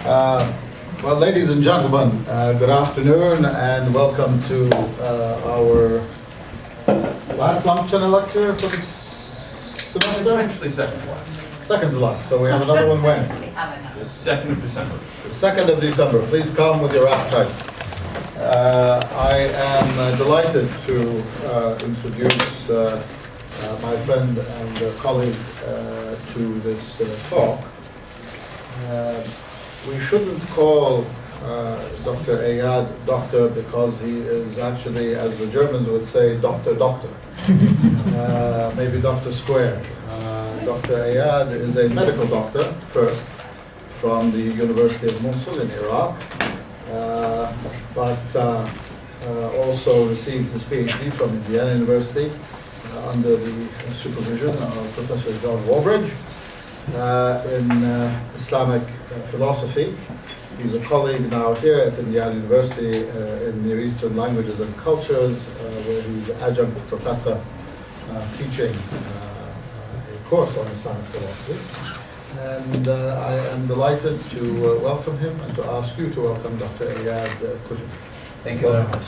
Well, ladies and gentlemen, good afternoon and welcome to our last luncheon lecture for the semester? Actually, second to last. Second to last, so we have another one when? The 2nd of December. The 2nd of December. Please come with your appetites. I am delighted to introduce my friend and colleague to this talk. We shouldn't call Dr. Eiyad doctor because he is actually, as the Germans would say, doctor. Maybe Dr. Square. Dr. Eiyad is a medical doctor, first, from the University of Mosul in Iraq, but also received his PhD from Indiana University under the supervision of Professor John Warbridge in Islamic philosophy. He's a colleague now here at Indiana University in Near Eastern Languages and Cultures, where he's adjunct professor teaching a course on Islamic philosophy. And I am delighted to welcome him and to ask you to welcome Dr. Eiyad al Kutubi. Thank you very much.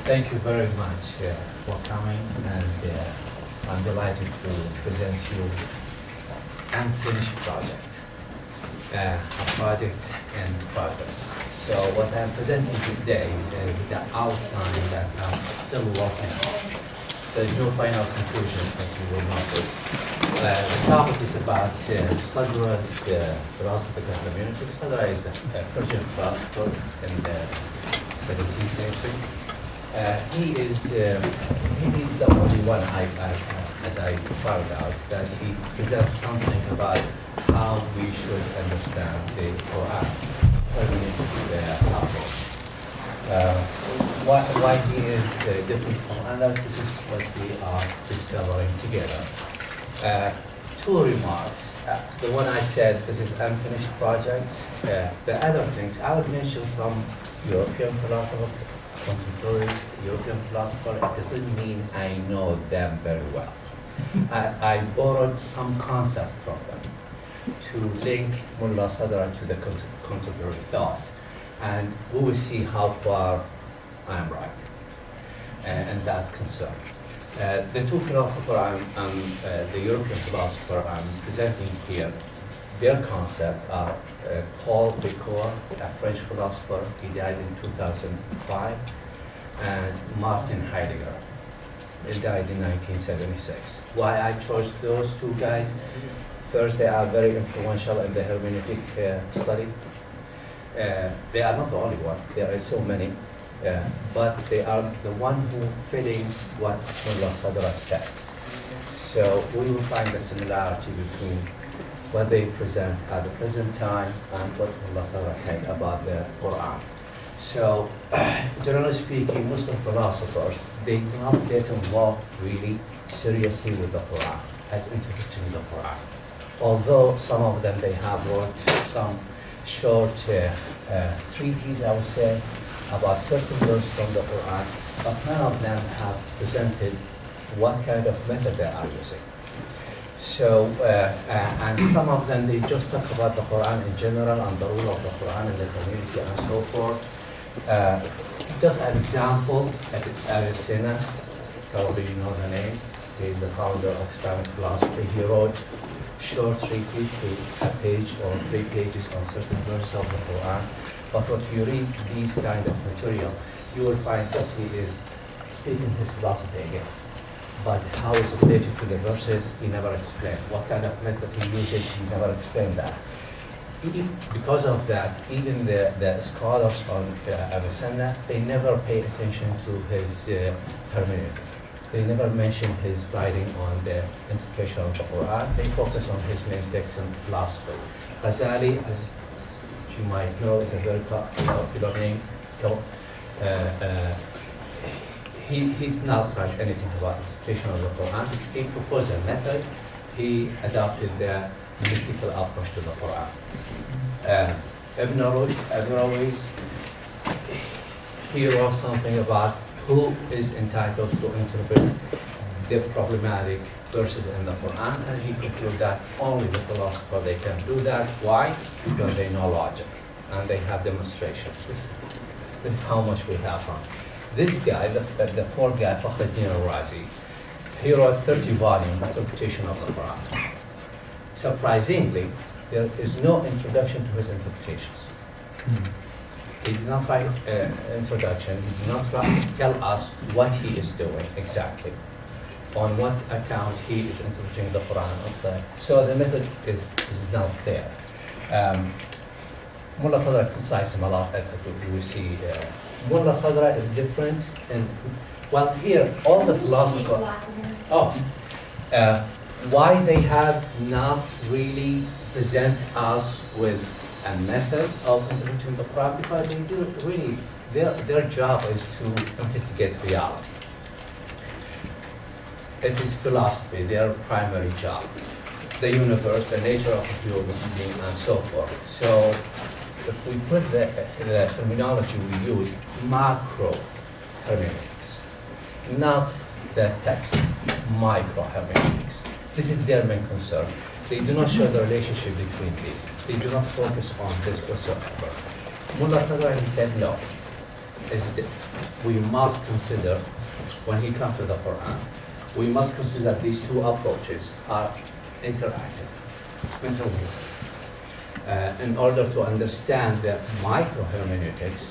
Thank you very much for coming, and I'm delighted to present you unfinished project, a project in progress. So what I'm presenting today is the outline that I'm still working on. There's no final conclusion, as you will notice. The topic is about Sadra's philosophical Hermeneutics. Sadra is a Persian philosopher in the 17th century. He is the only one, as I found out, that he presents something about how we should understand the Qur'an, Hermeneutic approach. Why he is different from others, this is what we are discovering together. Two remarks. The one I said, this is unfinished project. The other things, I would mention some European philosophers, contemporary European philosopher. It doesn't mean I know them very well. I borrowed some concept from them to link Mullah Sadra to the contemporary thought. And we will see how far I'm right and that concern. The two philosophers, the European philosopher I'm presenting here, their concept are Paul Ricoeur, a French philosopher, he died in 2005, and Martin Heidegger, he died in 1976. Why I chose those two guys? First, they are very influential in the hermeneutic study. They are not the only one, there are so many, but they are the one who fitting what Mullah Sadra said. So we will find a similarity between what they present at the present time and what Mullah Sadra said about the Qur'an. So, generally speaking, Muslim philosophers, they do not get involved really seriously with the Qur'an, as interpreting the Qur'an. Although some of them, they have wrote some short treatises, I would say, about certain verses from the Qur'an, but none of them have presented what kind of method they are using. So, and some of them, they just talk about the Qur'an in general and the rule of the Qur'an in the community and so forth. Just an example, Avicenna, probably you know the name, he is the founder of Islamic philosophy. He wrote short treatises, a page or 3 pages on certain verses of the Qur'an. But if you read these kind of material, you will find that he is speaking his philosophy again. But how it's related to the verses, he never explained. What kind of method he uses, he never explained that. Because of that, even the scholars on Avicenna, they never pay attention to his hermeneutic. They never mention his writing on the interpretation of the Qur'an. They focus on his main text and philosophy. Ghazali, as you might know, is a very popular name. He did not write anything about the interpretation of the Qur'an. He proposed a method. He adopted the mystical approach to the Qur'an. Ibn Rushd, he wrote something about who is entitled to interpret the problematic verses in the Quran, and he concluded that only the philosopher they can do that. Why? Because they know logic and they have demonstration. This is how much we have from. This guy, the fourth guy, Fakhruddin al-Razi, he wrote 30-volume interpretation of the Quran. Surprisingly, there is no introduction to his interpretations. He did not write introduction. He did not tell us what he is doing exactly, on what account he is interpreting the Quran. So the method is not there. Mullah Sadra criticized him a lot, as we see. Mullah Sadra is different, and well, here all the philosophers. Why they have not really present us with a method of interpreting the Quran? Because they do really, their job is to investigate reality. It is philosophy, their primary job. The universe, the nature of the human being, and so forth. So if we put the terminology we use, macro hermeneutics, not the text, micro hermeneutics. This is their main concern. They do not show the relationship between these. They do not focus on this whatsoever. Mullah Sadra, he said, no. We must consider, when he comes to the Quran, we must consider these two approaches are interactive, interlinked. In order to understand the micro hermeneutics,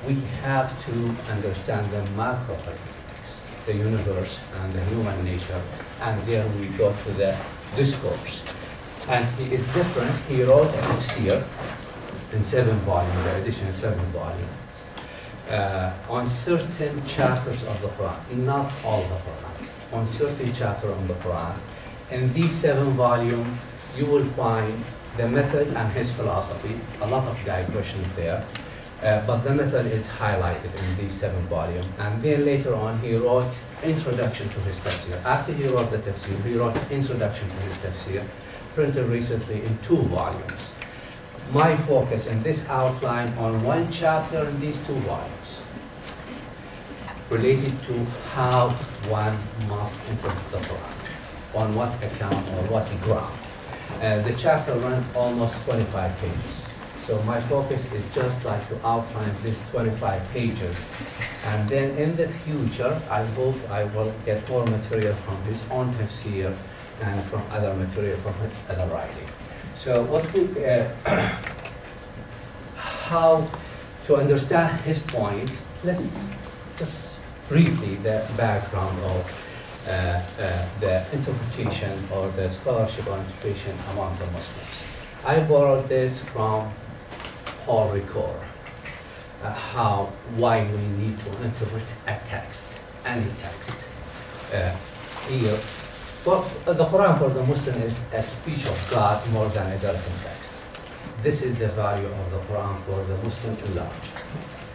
we have to understand the macro hermeneutics, the universe and the human nature, and there we go to the discourse. And he is different. He wrote a tafsir in 7 volumes, the edition in 7 volumes, on certain chapters of the Quran, not all the Quran, on certain chapters of the Quran. In these 7 volumes, you will find the method and his philosophy, a lot of digressions there, but the method is highlighted in these 7 volumes. And then later on, he wrote introduction to his tafsir. After he wrote the tafsir, he wrote introduction to his tafsir, printed recently in 2 volumes. My focus in this outline on 1 chapter in these 2 volumes, related to how one must interpret the Quran, on what account or what ground. The chapter runs almost 25 pages. So my focus is just like to outline these 25 pages. And then in the future, I hope I will get more material from his own tafsir and from other material from his other writing. So what we, how to understand his point, let's just briefly the background of the interpretation or the scholarship on interpretation among the Muslims. I borrowed this from Paul Ricoeur, why we need to interpret a text, any text. Here, the Quran for the Muslim is a speech of God more than a written text. This is the value of the Quran for the Muslim in large.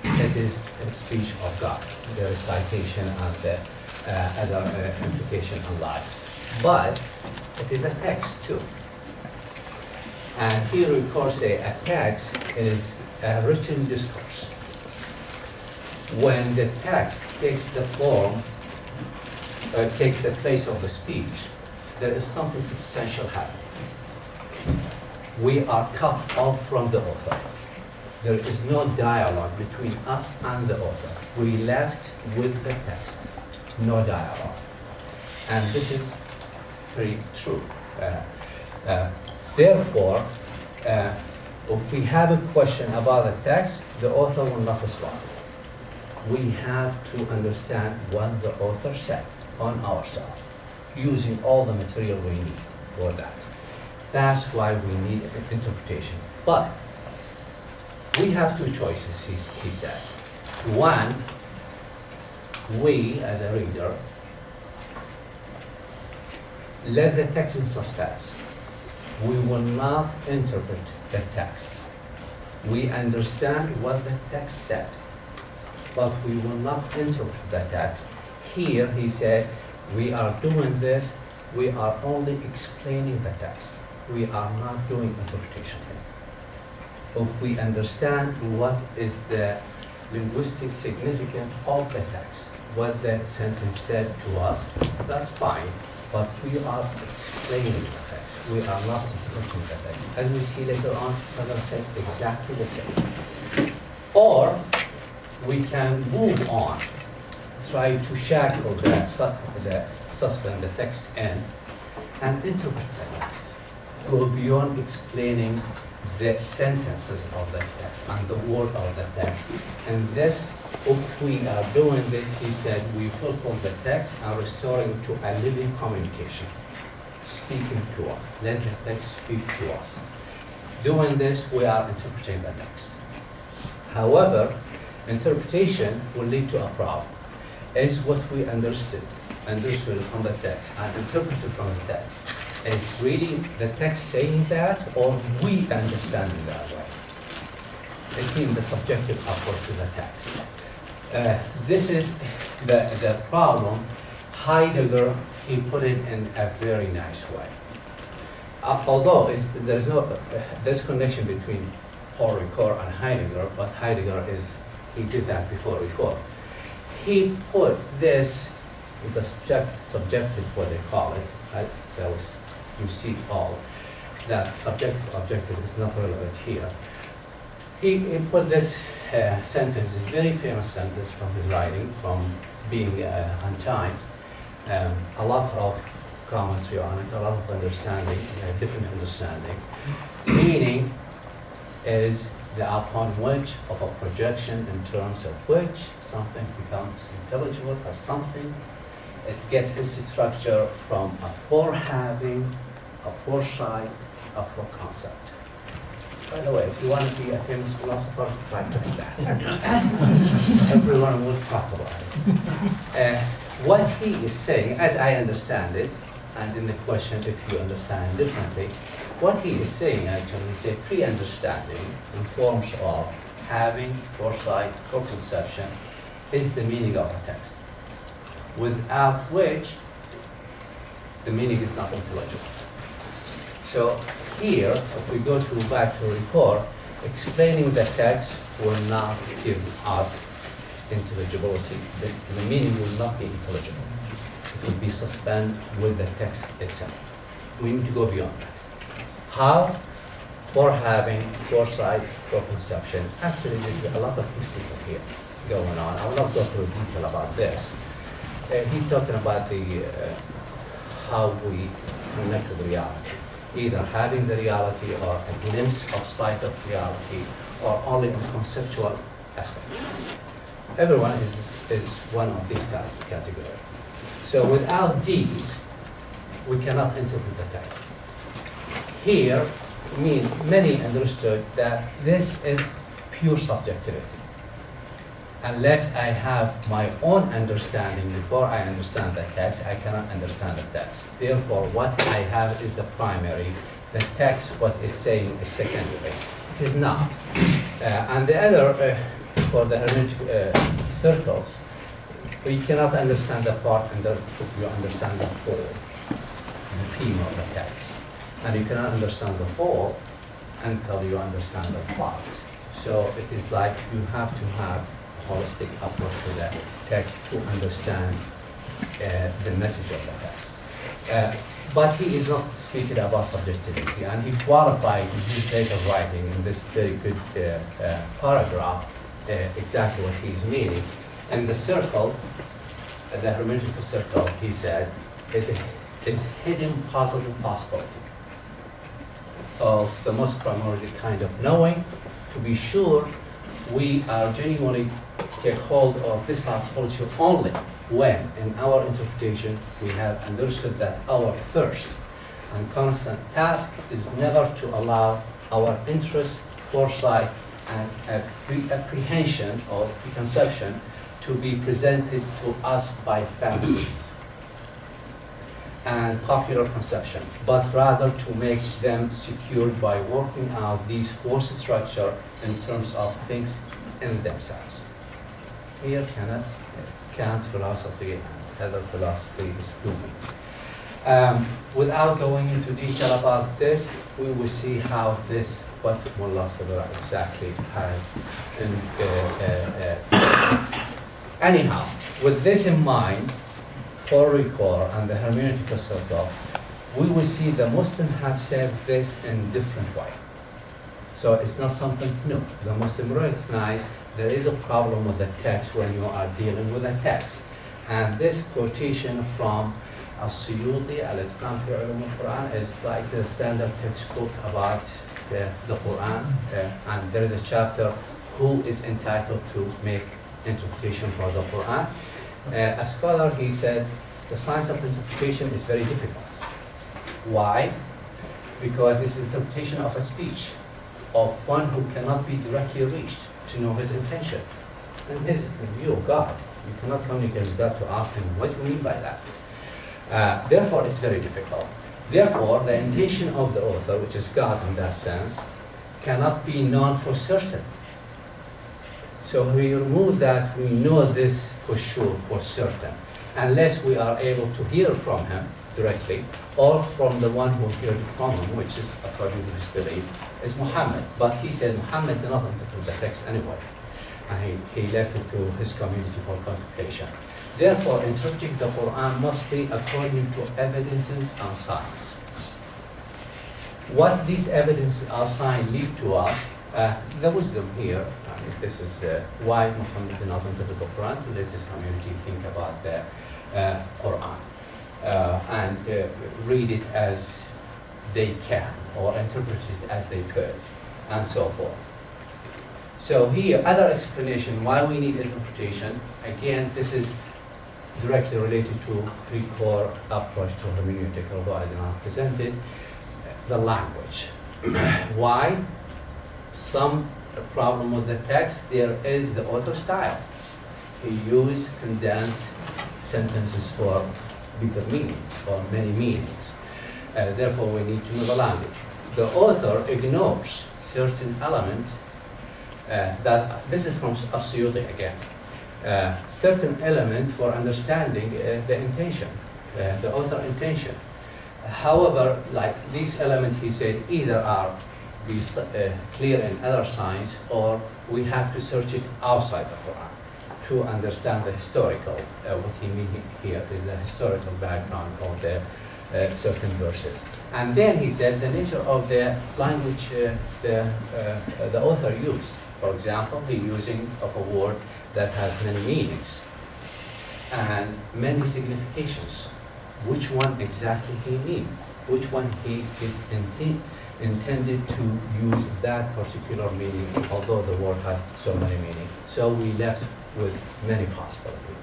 It is a speech of God, the recitation and the other implication in life. But it is a text too. And here we could say a text is a written discourse. When the text takes the form, takes the place of the speech, there is something substantial happening. We are cut off from the author. There is no dialogue between us and the author. We left with the text, no dialogue. And this is very true. Therefore, if we have a question about the text, the author will not respond. We have to understand what the author said on ourselves, using all the material we need for that. That's why we need interpretation. But we have 2 choices, he said. One, we as a reader, let the text in suspense. We will not interpret the text. We understand what the text said, but we will not interpret the text. Here, he said, we are doing this, we are only explaining the text. We are not doing interpretation here. If we understand what is the linguistic significance of the text, what the sentence said to us, that's fine, but we are explaining the text. We are not interpreting the text. As we see later on, Sadra said exactly the same. Or we can move on, try to shackle suspend the text in, and interpret the text. Go beyond explaining the sentences of the text and the word of the text. And this, if we are doing this, he said, we fulfill the text and restoring to a living communication, speaking to us. Let the text speak to us. Doing this, we are interpreting the text. However, interpretation will lead to a problem. Is what we understood from the text and interpreted from the text, is really the text saying that, or we understand it that way? It's in the subjective approach to the text. This is the problem. Heidegger, he put it in a very nice way. Although there's connection between Paul Ricoeur and Heidegger, but Heidegger he did that before Ricoeur. He put this, the subjective, what they call it, so you see all, that subjective, objective is not relevant here. He put this sentence, a very famous sentence from his writing, from being on time, a lot of commentary on it, a lot of understanding, different understanding. Meaning is the upon which of a projection in terms of which something becomes intelligible as something. It gets its structure from a forehaving, a foresight, a foreconcept. By the way, if you want to be a famous philosopher, try to do that. Everyone will talk about it. What he is saying, as I understand it, and in the question if you understand differently, what he is saying actually is a pre-understanding in forms of having, foresight, co-conception, is the meaning of a text, without which the meaning is not intelligible. So here, if we go back to Ricoeur, explaining the text will not give us intelligibility. The meaning will not be intelligible. It will be suspended with the text itself. We need to go beyond that. How? For having foresight, for conception. Actually, there's a lot of mystical here going on. I will not go through detail about this. He's talking about how we connect with reality. Either having the reality or a glimpse of sight of reality, or only a conceptual aspect. Everyone is one of these categories. So without these, we cannot interpret the text. Here, many understood that this is pure subjectivity. Unless I have my own understanding before I understand the text, I cannot understand the text. Therefore, what I have is the primary. The text, what is saying, is secondary. It is not. And the other, for the Hermeneutical circles, we cannot understand the part until you understand the whole, the theme of the text. And you cannot understand the whole until you understand the parts. So it is like you have to have a holistic approach to the text to understand the message of the text. But he is not speaking about subjectivity, and he qualified in his data writing in this very good paragraph exactly what he is meaning. In the circle, the Hermeneutical circle, he said, is hidden possible possibility of the most primordial kind of knowing. To be sure, we are genuinely take hold of this possibility only when, in our interpretation, we have understood that our first and constant task is never to allow our interest, foresight, and apprehension or preconception to be presented to us by fantasies and popular conception, but rather to make them secured by working out these force structure in terms of things in themselves. Here, Kant philosophy and other philosophy is blooming. Without going into detail about this, we will see how this, what Mullah Sadra exactly has Anyhow, with this in mind, for Ricor and the Hermeneutical circle, we will see the Muslims have said this in different way. So it's not something new. The Muslim recognize there is a problem with the text when you are dealing with a text. And this quotation from As-Suyuti al-Itqan fi Ulum al-Quran is like the standard textbook about the Quran. And there is a chapter, who is entitled to make interpretation for the Quran. A scholar, he said, the science of interpretation is very difficult. Why? Because it's interpretation of a speech of one who cannot be directly reached to know his intention. And his view of God, you cannot communicate with God to ask him, what do you mean by that? Therefore, it's very difficult. Therefore, the intention of the author, which is God in that sense, cannot be known for certain. So we remove that, we know this for sure, for certain, unless we are able to hear from him directly, or from the one who heard it from him, which is, according to his belief, is Muhammad. But he said Muhammad did not interpret the text anyway. And he left it to his community for contemplation. Therefore, interpreting the Quran must be according to evidences and signs. What these evidences and signs lead to us, the wisdom here, this is why Muhammad did not interpret the Quran, to let his community think about the Quran and read it as they can, or interpret it as they could, and so forth. So here, other explanation why we need interpretation. Again, this is directly related to pre-core approach to hermeneutic, although I did not present it, the language. Why? Some problem with the text, there is the author style. He used condensed sentences for bigger meanings, or many meanings. Therefore, we need to know the language. The author ignores certain elements that, this is from As-Suyuti again, certain element for understanding the intention, the author intention. However, like these elements, he said, either are clear in other signs, or we have to search it outside the Quran to understand the historical, what he means here is the historical background of the certain verses. And then he said the nature of the language the author used. For example, he using of a word that has many meanings and many significations. Which one exactly he means? Which one he is intended to use that particular meaning, although the word has so many meanings. So we left with many possibilities.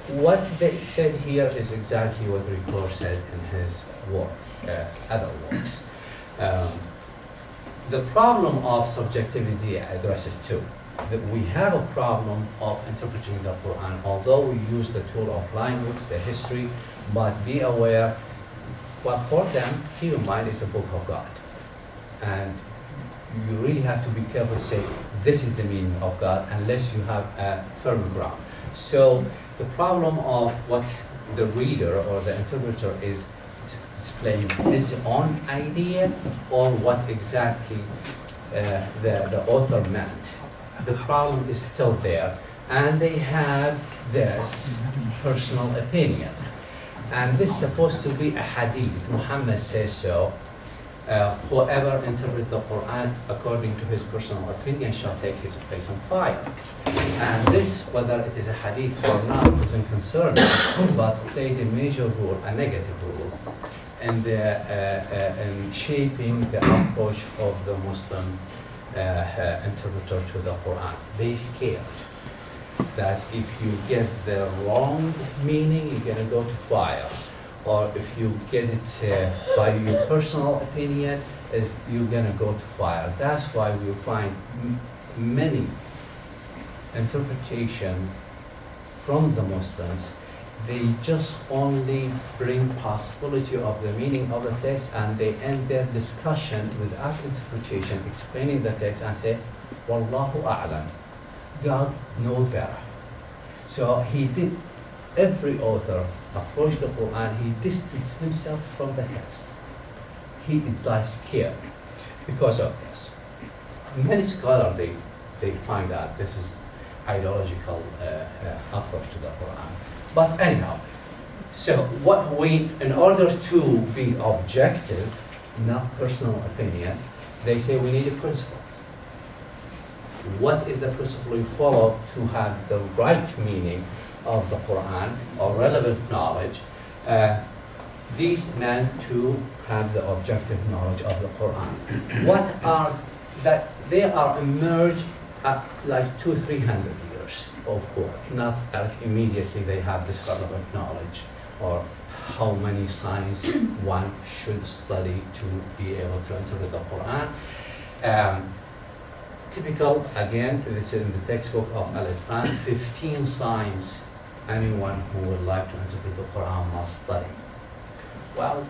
What they said here is exactly what Ricoeur said in his work, other works. The problem of subjectivity addresses too. That we have a problem of interpreting the Quran, although we use the tool of language, the history, but be aware, what for them, keep in mind, is a book of God. And you really have to be careful to say, this is the meaning of God, unless you have a firm ground. So the problem of what the reader or the interpreter is displaying his own idea, or what exactly the author meant. The problem is still there, and they have this personal opinion. And this is supposed to be a hadith. Muhammad says so. Whoever interprets the Quran according to his personal opinion shall take his place on fire. And this, whether it is a hadith or not, doesn't concern us, but played a major role, a negative role, in shaping the approach of the Muslim interpreter to the Quran. They scared that if you get the wrong meaning, you're going to go to fire. Or if you get it by your personal opinion, you're going to go to fire. That's why we find many interpretation from the Muslims. They just only bring possibility of the meaning of the text, and they end their discussion without interpretation, explaining the text and say, Wallahu a'lam. God knows better. So every author approached the Quran, he distanced himself from the text. He is like scared because of this. Many scholars, they find out this is ideological approach to the Quran. But anyhow, so what we, in order to be objective, not personal opinion, they say we need a principle. What is the principle we follow to have the right meaning of the Quran or relevant knowledge? These meant to have the objective knowledge of the Quran. What are that? They are emerged at like 200-300 years of work, not like immediately they have this relevant knowledge or how many signs one should study to be able to interpret the Quran. Typical, again, this is in the textbook of Al-Itqan, 15 signs anyone who would like to interpret the Quran must study. Well,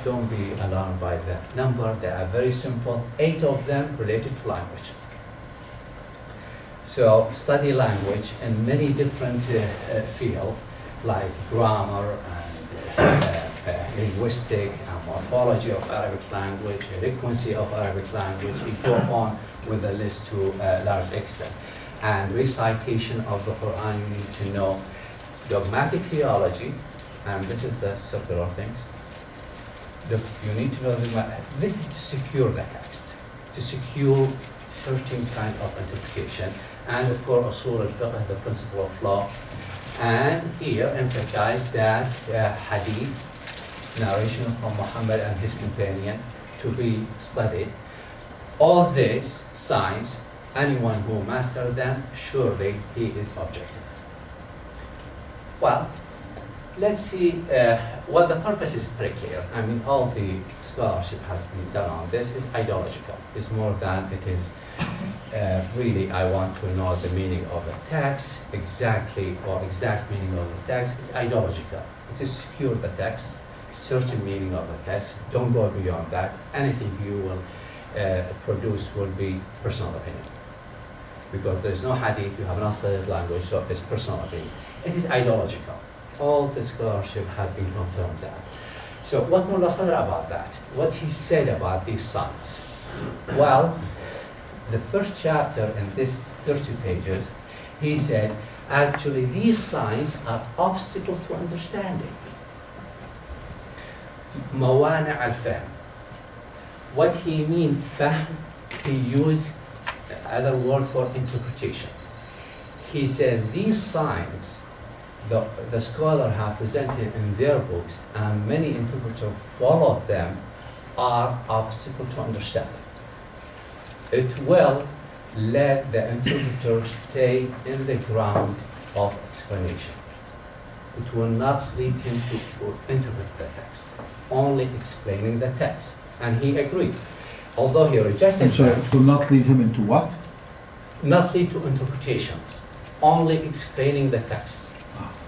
don't be alarmed by that number. They are very simple. 8 of them related to language. So study language in many different fields, like grammar and linguistic and morphology of Arabic language, eloquency of Arabic language. We go on with the list to a large extent. And recitation of the Quran, you need to know dogmatic theology, and this is the circular things. You need to know this is to secure the text, to secure certain kind of interpretation, and of course, usul al-fiqh, the principle of law. And here emphasize that hadith, narration from Muhammad and his companion, to be studied. All these signs, anyone who masters them, surely he is objective. Well, let's see what the purpose is pretty clear. I mean, all the scholarship has been done on this is ideological. It's more than it is really, I want to know the meaning of the text, exactly, or exact meaning of the text. It's ideological. It is secure the text, certain meaning of the text. Don't go beyond that. Anything you will produce will be personal opinion. Because there's no hadith, you have not studied language, so it's personal opinion. It is ideological. All the scholarship have been confirmed that. So what Mullah Sadra about that? What he said about these signs? Well, the first chapter in this 30 pages, he said, actually these signs are obstacle to understanding. Mawana al-fahm. What he means, fahm, he used other word for interpretation. He said these signs, the scholar have presented in their books, and many interpreters followed them, are obstacle to understanding. It will let the interpreter stay in the ground of explanation. It will not lead him to interpret the text, only explaining the text. And he agreed. Although he rejected So it will not lead him into what? not lead to interpretations, only explaining the text.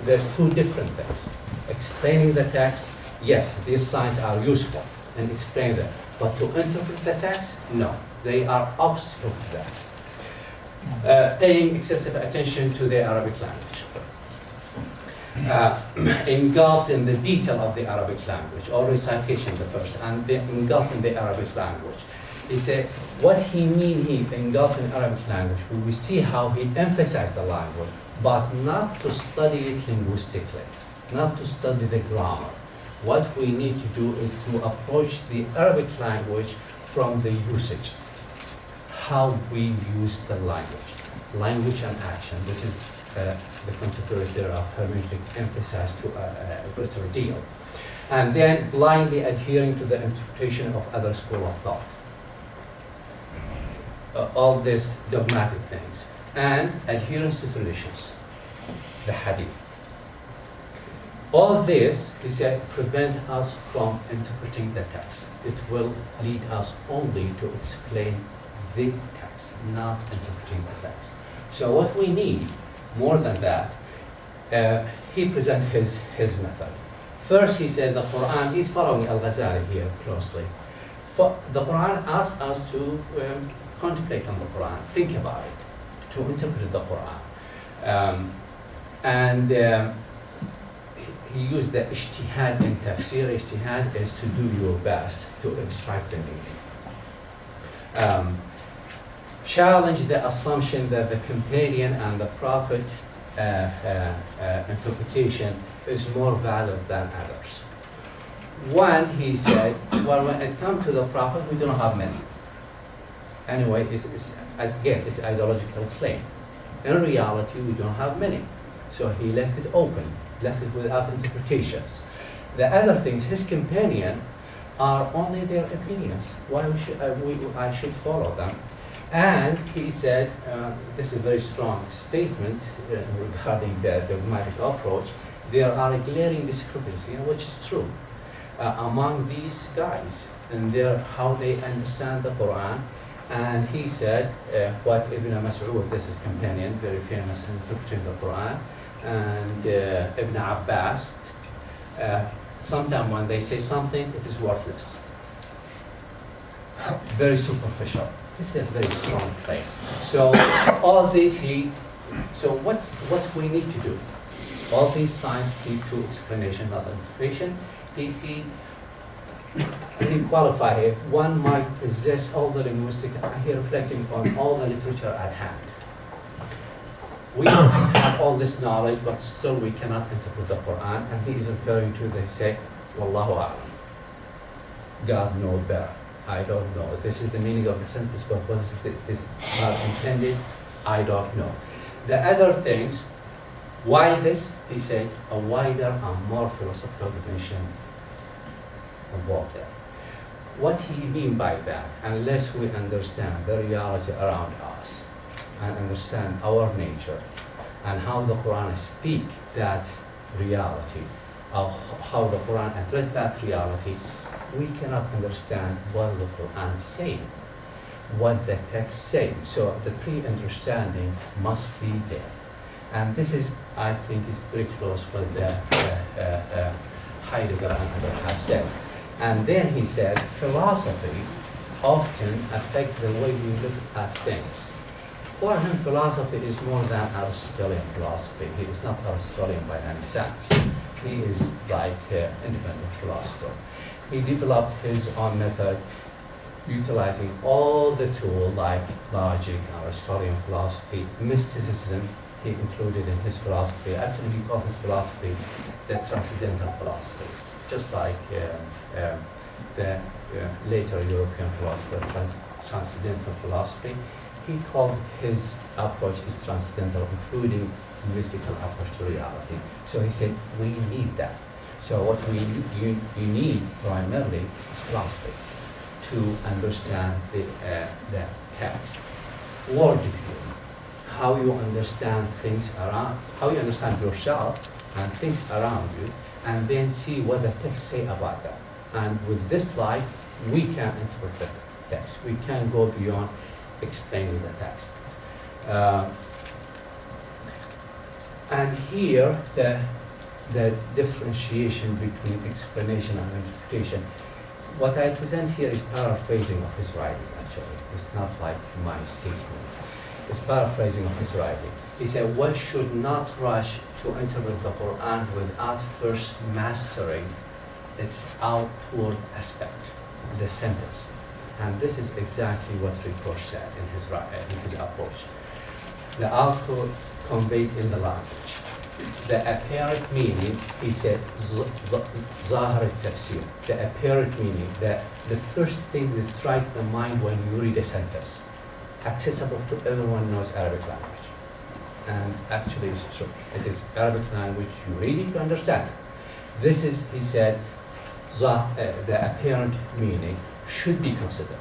There's two different things. Explaining the text, yes, these signs are useful and explain them. But to interpret the text, no. They are obstacle to that. Paying excessive attention to the Arabic language. Engulfed in the detail of the Arabic language, or recitation the first, and engulfed in the Arabic language. He said, what he means he engulfed in Arabic language, we will see how he emphasized the language, but not to study it linguistically, not to study the grammar. What we need to do is to approach the Arabic language from the usage, how we use the language and action, which is the contemporary theory of hermeneutic emphasized to a greater deal. And then blindly adhering to the interpretation of other school of thought. All these dogmatic things. And adherence to traditions, the hadith. All this, he said, prevent us from interpreting the text. It will lead us only to explain the text, not interpreting the text. So what we need, more than that, he presents his method. First, he said the Quran, he's following Al-Ghazali here closely. The Quran asks us to contemplate on the Quran, think about it, to interpret the Quran. He used the ijtihad in tafsir. Ijtihad is to do your best to extract the meaning. challenge the assumption that the companion and the prophet interpretation is more valid than others. One, he said, well, when it comes to the prophet, we don't have many. Anyway, again, it's ideological claim. In reality, we don't have many. So he left it open, left it without interpretations. The other things, his companion, are only their opinions. Why I should follow them? And he said, this is a very strong statement regarding the dogmatic approach, there are a glaring discrepancy, which is true, among these guys and how they understand the Quran. And he said, what Ibn Mas'ud, this is companion, very famous in interpreting the Quran, and Ibn Abbas, sometimes when they say something, it is worthless. Very superficial. This is a very strong claim. So all this so what we need to do? All these signs lead to explanation, not interpretation. He qualify here. One might possess all the linguistic, here reflecting on all the literature at hand. We might have all this knowledge, but still we cannot interpret the Quran. And he is referring to, they say, Wallahu a'lam. God knows better. I don't know. This is the meaning of the sentence, but what is this God intended? I don't know. The other things, why this? He said, a wider and more philosophical dimension involved there. What he mean by that, unless we understand the reality around us and understand our nature and how the Quran speaks that reality, of how the Quran addresses that reality, we cannot understand what the Quran is saying, what the text saying. So the pre-understanding must be there. And this is, I think, is very close with the Heidegger and others have said. And then he said, philosophy often affects the way we look at things. For him, philosophy is more than Aristotelian philosophy. He is not Aristotelian by any sense. He is like an independent philosopher. He developed his own method, utilizing all the tools like logic, Aristotelian philosophy, mysticism, he included in his philosophy. Actually, he called his philosophy the transcendental philosophy, just like the later European philosopher, transcendental philosophy. He called his approach is transcendental, including mystical approach to reality. So he said, we need that. So what you need primarily is philosophy to understand the text, worldview, how you understand things around, how you understand yourself and things around you, and then see what the text say about that. And with this light, we can interpret the text. We can go beyond explaining the text. And here, the differentiation between explanation and interpretation. What I present here is paraphrasing of his writing, actually. It's not like my statement. It's paraphrasing of his writing. He said, one should not rush to interpret the Quran without first mastering its outward aspect, the sentence. And this is exactly what Ricoeur said in his approach. The outward conveyed in the language. The apparent meaning, he said, Zahar al-Tafsir, the apparent meaning, the first thing that strikes the mind when you read a sentence, accessible to everyone who knows Arabic language. And actually it's true. It is Arabic language, you read it, you understand it. This is, he said, the apparent meaning should be considered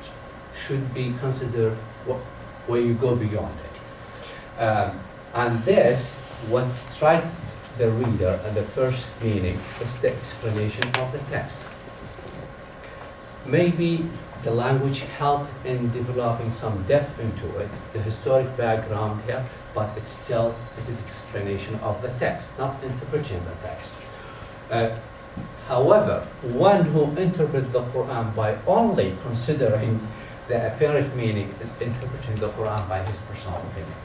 when you go beyond it. And this, what strikes the reader and the first meaning is the explanation of the text. Maybe the language helped in developing some depth into it, the historic background here, but it is explanation of the text, not interpreting the text. However, one who interprets the Quran by only considering the apparent meaning is interpreting the Quran by his personal opinion.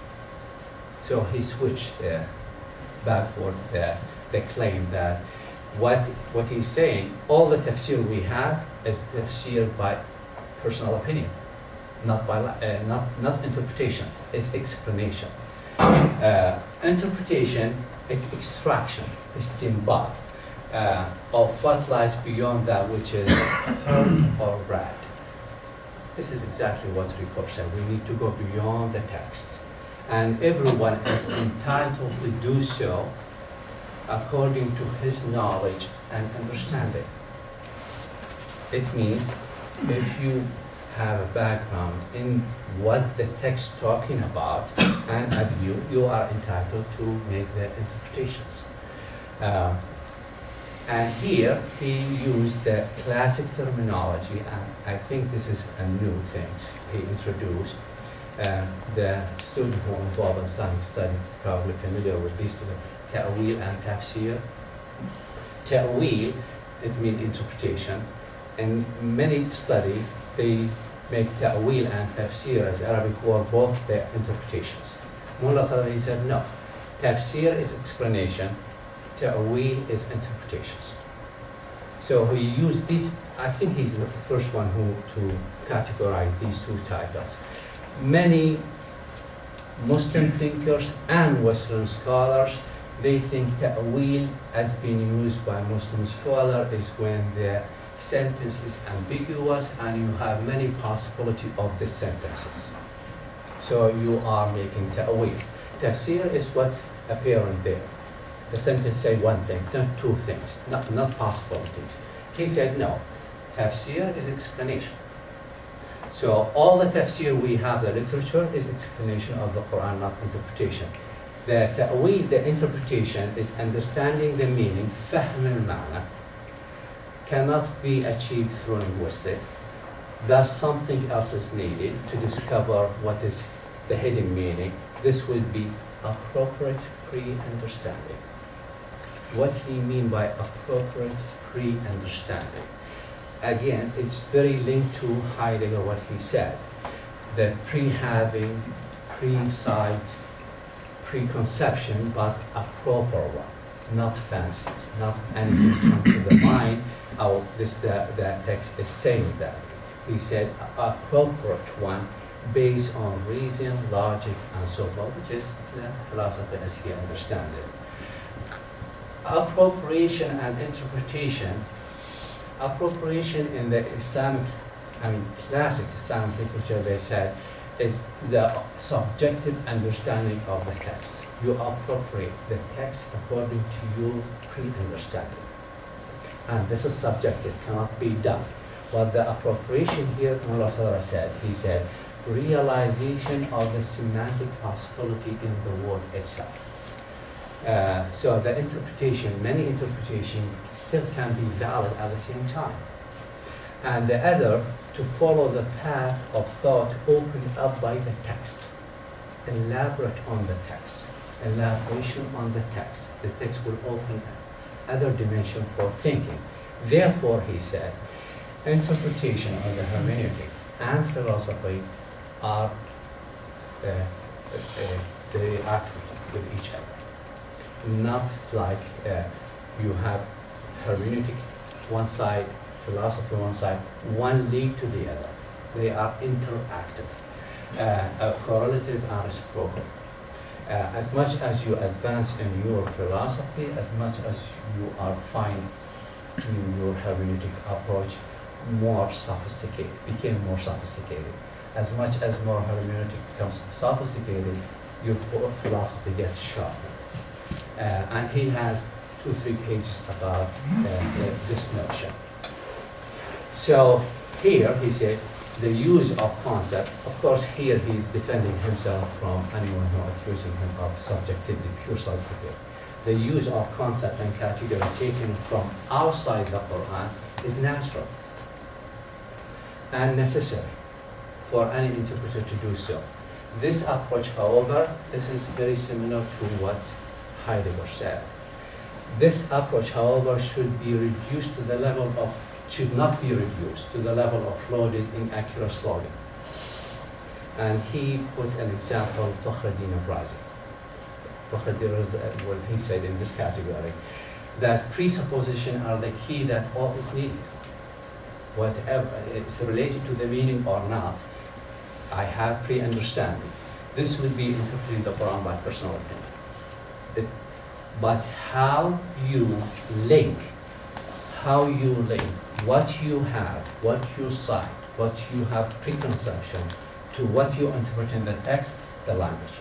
So he switched backward the claim that what he's saying, all the tafsir we have is tafsir by personal opinion. not interpretation, it's explanation. Interpretation, extraction, istinbat, of what lies beyond that which is heard or read. This is exactly what Ricoeur said. We need to go beyond the text. And everyone is entitled to do so according to his knowledge and understanding. It means if you have a background in what the text is talking about and a view, you are entitled to make the interpretations. And here he used the classic terminology, and I think this is a new thing he introduced. The student who are involved in Islamic study probably familiar with these two, ta'wil and tafsir. Ta'wil, it means interpretation. In many studies, they make ta'wil and tafsir as Arabic word, both their interpretations. Mullah Sadra, he said, no. Tafsir is explanation, ta'wil is interpretations. So he used these, I think he's the first one who to categorize these two titles. Many Muslim thinkers and Western scholars, they think ta'wil as being used by Muslim scholar is when the sentence is ambiguous and you have many possibilities of the sentences. So you are making ta'wil. Tafsir is what's apparent there. The sentence say one thing, not two things, not possibilities. He said no. Tafsir is explanation. So all the tafsir we have, the literature, is explanation of the Quran, not interpretation. The ta'wil, the interpretation, is understanding the meaning, fahm al-ma'na, cannot be achieved through linguistic. Thus something else is needed to discover what is the hidden meaning. This will be appropriate pre-understanding. What he mean by appropriate pre-understanding? Again, it's very linked to Heidegger, what he said, that pre-having, pre-sight, preconception, but a proper one, not fancies, not anything come to the mind. Oh, the text is saying that. He said appropriate one based on reason, logic, and so forth, which is the philosophy as he understands it. Appropriation and interpretation. Appropriation in the Islamic, classic Islamic literature, they said, is the subjective understanding of the text. You appropriate the text according to your pre-understanding. And this is subjective, cannot be done. What the appropriation here, Mullah Sadra said, he said, realization of the semantic possibility in the word itself. So the interpretation, many interpretations still can be valid at the same time. And the other, to follow the path of thought opened up by the text. Elaborate on the text. Elaboration on the text. The text will open other dimension for thinking. Therefore, he said, interpretation of the hermeneutic and philosophy are they act with each other. Not like you have hermeneutic one side, philosophy one side, one lead to the other. They are interactive, correlative and reciprocal. As much as you advance in your philosophy, as much as you are finding your hermeneutic approach more sophisticated, became more sophisticated. As much as more hermeneutic becomes sophisticated, your philosophy gets sharper. And he has 2-3 pages about this notion. So here he said the use of concept. Of course, here he's defending himself from anyone who accusing him of subjectivity, pure subjectivity. The use of concept and category taken from outside the Quran is natural and necessary for any interpreter to do so. This approach, however, this is very similar to what Heidegger said. This approach, however, should be reduced to the level of, should not be reduced to the level of loaded, inaccurate loading. And he put an example, Fakhruddin Razi. Fakhruddin Razi, well, he said in this category, that presupposition are the key that all is needed. Whatever it's related to the meaning or not, I have pre-understanding. This would be interpreting the Quran by personal opinion. But how you link what you have, what you cite, what you have preconception to what you interpret in the text, the language.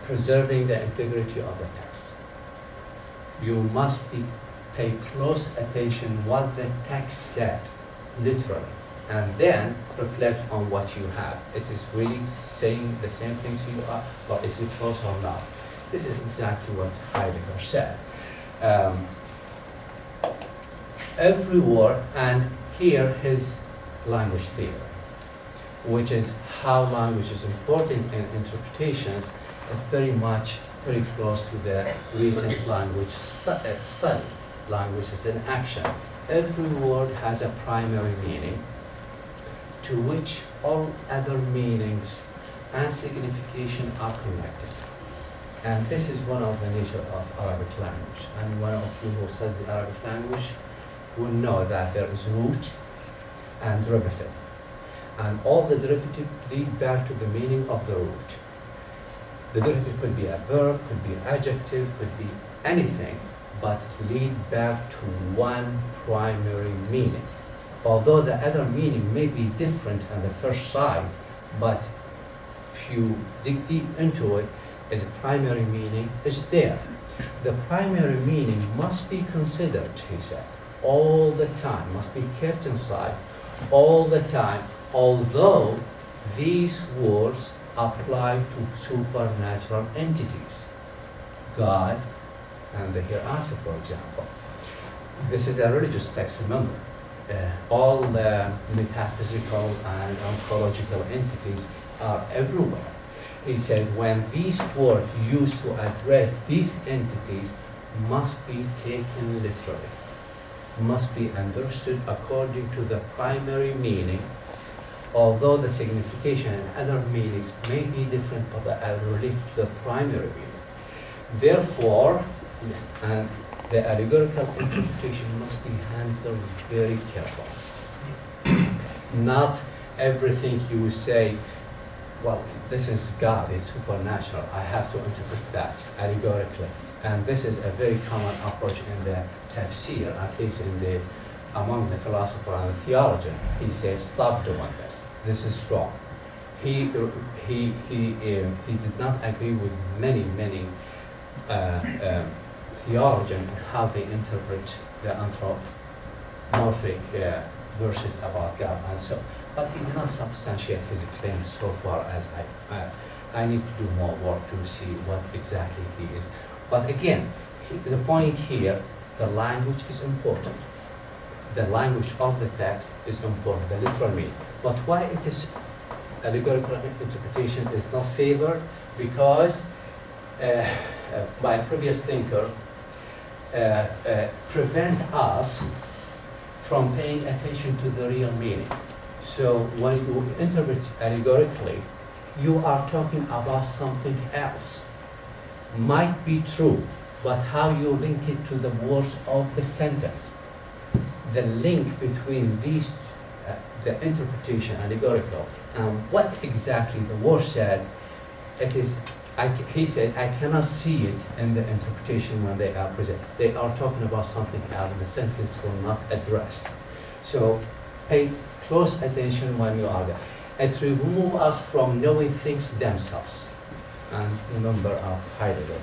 Preserving the integrity of the text. You must pay close attention what the text said, literally, and then reflect on what you have. It is really saying the same things you are, or is it close or not? This is exactly what Heidegger said. Every word, and here his language theory, which is how language is important in interpretations, is very close to the recent language study. Language is an action. Every word has a primary meaning to which all other meanings and signification are connected. And this is one of the nature of Arabic language. And one of you who study the Arabic language will know that there is root and derivative. And all the derivatives lead back to the meaning of the root. The derivative could be a verb, could be an adjective, could be anything, but lead back to one primary meaning. Although the other meaning may be different on the first sight, but if you dig deep into it, its primary meaning is there. The primary meaning must be considered, he said, all the time, must be kept inside all the time, although these words apply to supernatural entities, God and the hereafter, for example. This is a religious text, remember. All the metaphysical and ontological entities are everywhere. He said when these words used to address these entities must be taken literally, must be understood according to the primary meaning, although the signification and other meanings may be different, but they are related to the primary meaning. Therefore, and the allegorical interpretation must be handled very carefully. Not everything you say, well, this is God, it's supernatural, I have to interpret that allegorically. And this is a very common approach in the tafsir, at least among the philosopher and the theologian. He says, stop doing this. This is wrong. He did not agree with many theologians in how they interpret the anthropomorphic verses about God and so. But he did not substantiate his claim so far as I need to do more work to see what exactly he is. But again, the point here, the language is important. The language of the text is important, the literal meaning. But why it is allegorical interpretation is not favored? Because by a previous thinker prevent us from paying attention to the real meaning. So when you interpret allegorically, you are talking about something else. Might be true, but how you link it to the words of the sentence. The link between these, the interpretation, allegorical, and what exactly the word said, it is, he said, I cannot see it in the interpretation when they are presented. They are talking about something else, the sentence will not address. So pay close attention when you are there. It will remove us from knowing things themselves. And remember of Heidegger,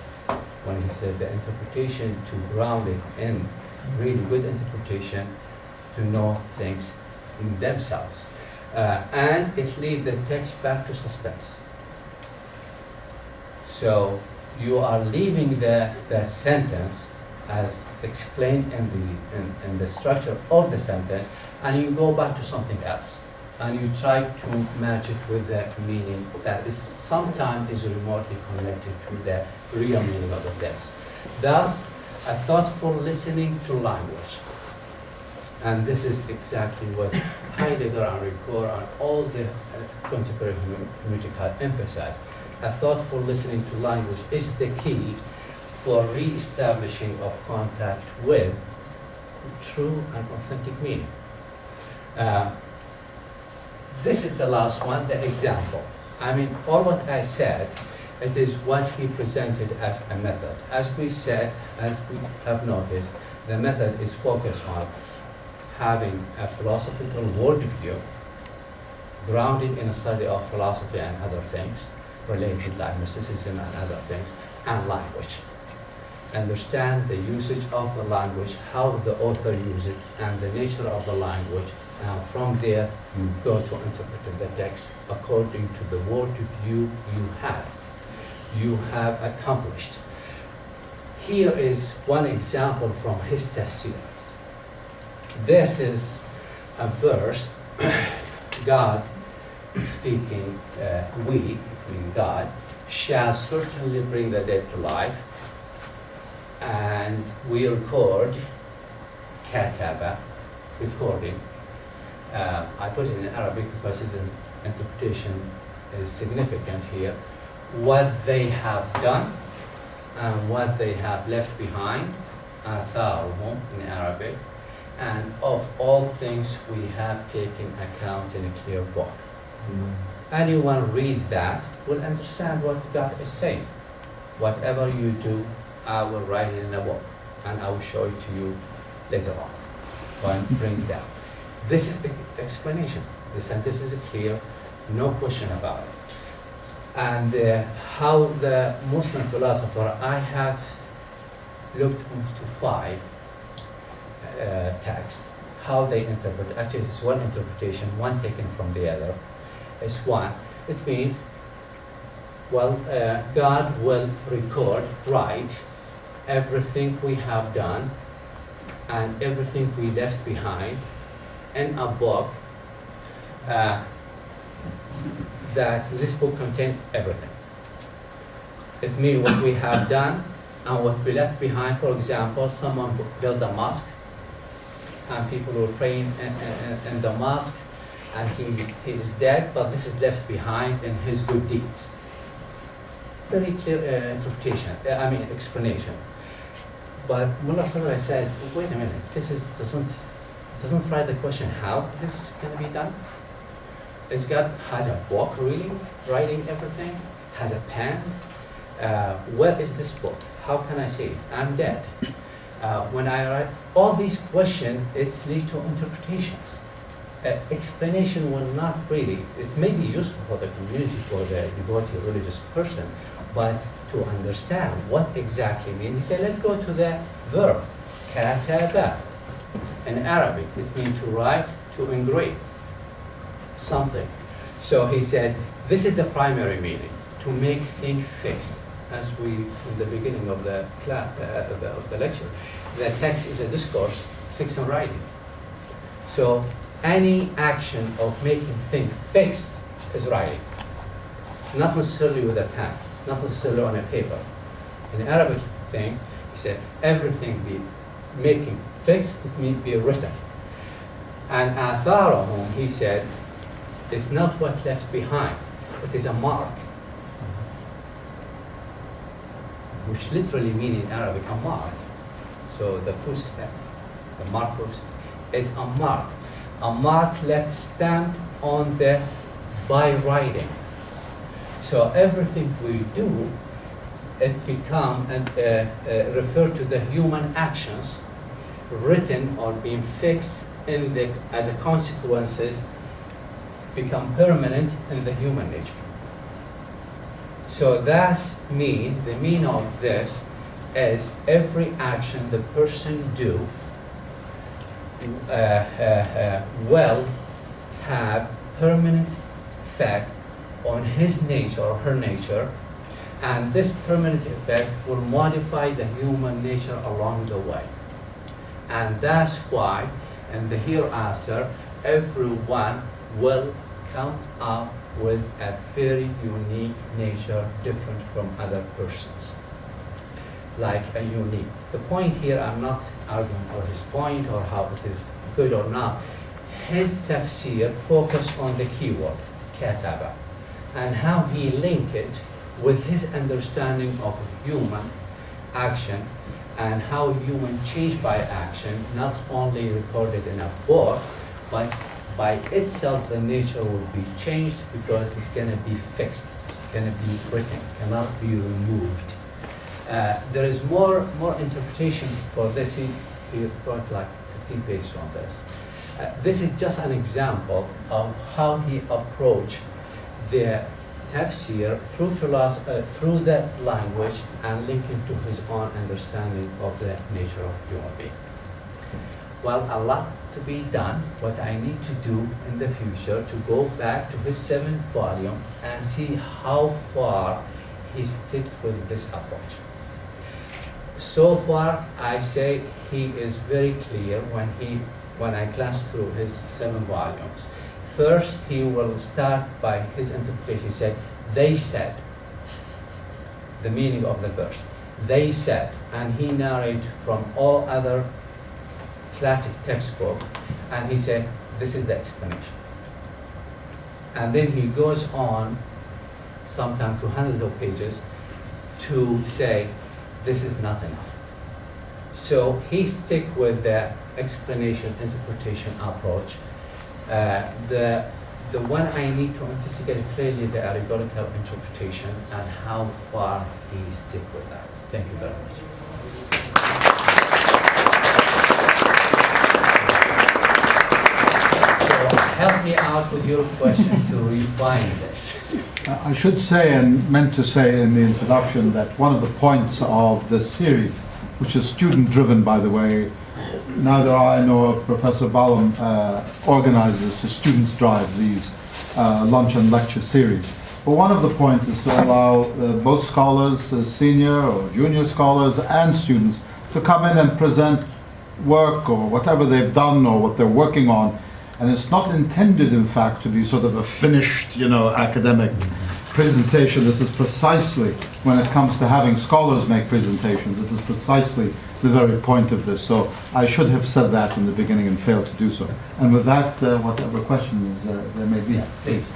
when he said the interpretation to ground it in really good interpretation to know things in themselves. And it leads the text back to suspense. So you are leaving the sentence as explained in the structure of the sentence, and you go back to something else. And you try to match it with the meaning that is sometimes is remotely connected to the real meaning of the text. Thus, a thoughtful listening to language. And this is exactly what Heidegger and Ricoeur and all the contemporary hermeneutics have emphasized. A thoughtful listening to language is the key for re-establishing of contact with true and authentic meaning. This is the last one, the example. I mean, all what I said, it is what he presented as a method. As we said, as we have noticed, the method is focused on having a philosophical worldview grounded in a study of philosophy and other things related like mysticism and other things, and language. Understand the usage of the language, how the author uses it, and the nature of the language. And from there, you go to interpret the text according to the worldview you have accomplished. Here is one example from his tafsir. This is a verse, God speaking, we, meaning God, shall certainly bring the dead to life. And we record, kataba, recording. I put it in Arabic because his interpretation is significant here. What they have done and what they have left behind, atharuhum in Arabic, and of all things we have taken account in a clear book. Anyone read that will understand what God is saying. Whatever you do, I will write it in a book, and I will show it to you later on. When bring it down. This is the explanation. The sentence is clear, no question about it. And how the Muslim philosopher, I have looked into 5 texts, how they interpret. Actually, it's one interpretation, one taken from the other. It's one. It means, well, God will record, write everything we have done and everything we left behind in a book, that this book contains everything. It means what we have done and what we left behind. For example, someone built a mosque and people were praying in the mosque, and he is dead, but this is left behind in his good deeds. Very clear interpretation, explanation. But Mullah Sadra said, wait a minute, this doesn't write the question how this is going to be done. Is God has a book really writing everything? Has a pen? Where is this book? How can I see it? I'm dead. When I write all these questions, it's lead to interpretations. Explanation will not really, it may be useful for the community, for the devotee religious person, but to understand what exactly means, he said, let's go to the verb, kataba. In Arabic, it means to write, to engrave something. So he said, this is the primary meaning, to make things fixed. As we, in the beginning of the class, of the lecture, the text is a discourse, fixed in writing. So any action of making things fixed is writing. Not necessarily with a pen, not necessarily on a paper. In the Arabic thing, he said, everything be making fixed, it means be written. And atharahum, he said, is not what left behind, it is a mark. Which literally means in Arabic a mark. So the footsteps, the markers, is a mark left stamped on the by writing. So everything we do, it become and refer to the human actions written or being fixed in the as a consequences become permanent in the human nature. So that's the meaning of this is every action the person do will have permanent effect on his nature or her nature, and this permanent effect will modify the human nature along the way. And that's why in the hereafter everyone will come up with a very unique nature, different from other persons. Like a unique. The point here, I'm not arguing for his point or how it is good or not. His tafsir focused on the keyword, kataba, and how he linked it with his understanding of human action and how human change by action, not only recorded in a book, but by itself the nature will be changed because it's going to be fixed, it's going to be written, cannot be removed. There is more interpretation for this. He wrote like 15 pages on this. This is just an example of how he approached the tafsir through the language and linking to his own understanding of the nature of human being. Well, a lot to be done. What I need to do in the future to go back to his 7th volume and see how far he stick with this approach. So far, I say he is very clear when I glance through his 7 volumes. First, he will start by his interpretation. He said, they said, the meaning of the verse. They said, and he narrated from all other classic textbook, and he said, this is the explanation. And then he goes on, sometimes to hundreds of pages, to say, this is not enough. So he stick with the explanation, interpretation approach. The one I need to emphasize clearly the allegorical interpretation and how far he stick with that. Thank you very much. Help me out with your question to refine this. I should say, and meant to say in the introduction, that one of the points of this series, which is student-driven, by the way, neither I nor Professor Balam organizes, the students drive these lunch and lecture series. But one of the points is to allow both scholars, senior or junior scholars, and students to come in and present work or whatever they've done or what they're working on. And it's not intended, in fact, to be sort of a finished, academic presentation. This is precisely, when it comes to having scholars make presentations, this is precisely the very point of this. So I should have said that in the beginning and failed to do so. And with that, whatever questions there may be. Yeah, please.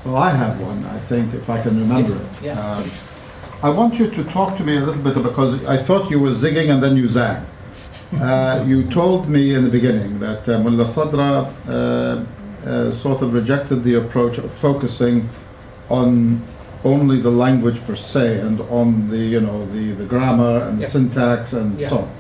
Well, I have one, I think, if I can remember it. Yeah. I want you to talk to me a little bit, because I thought you were zigging and then you zagged. You told me in the beginning that Mullah Sadra sort of rejected the approach of focusing on only the language per se and on the grammar and the syntax and so on.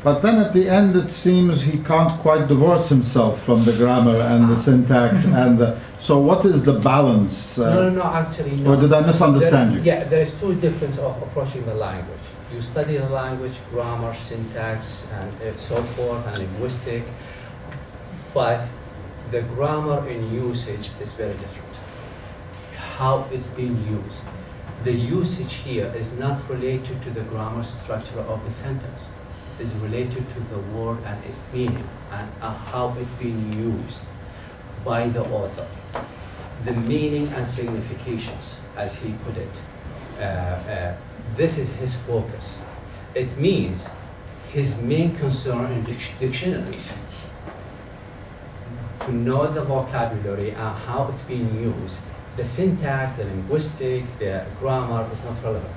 But then at the end it seems he can't quite divorce himself from the grammar and the syntax and so what is the balance? No, actually no. Or did I misunderstand you? Yeah, there's two differences of approaching the language. You study the language, grammar, syntax, and so forth, and linguistic, but the grammar in usage is very different. How it's being used. The usage here is not related to the grammar structure of the sentence. It's related to the word and its meaning, and how it's being used by the author. The meaning and significations, as he put it. This is his focus. It means his main concern in dictionaries, to know the vocabulary and how it's being used. The syntax, the linguistic, the grammar is not relevant.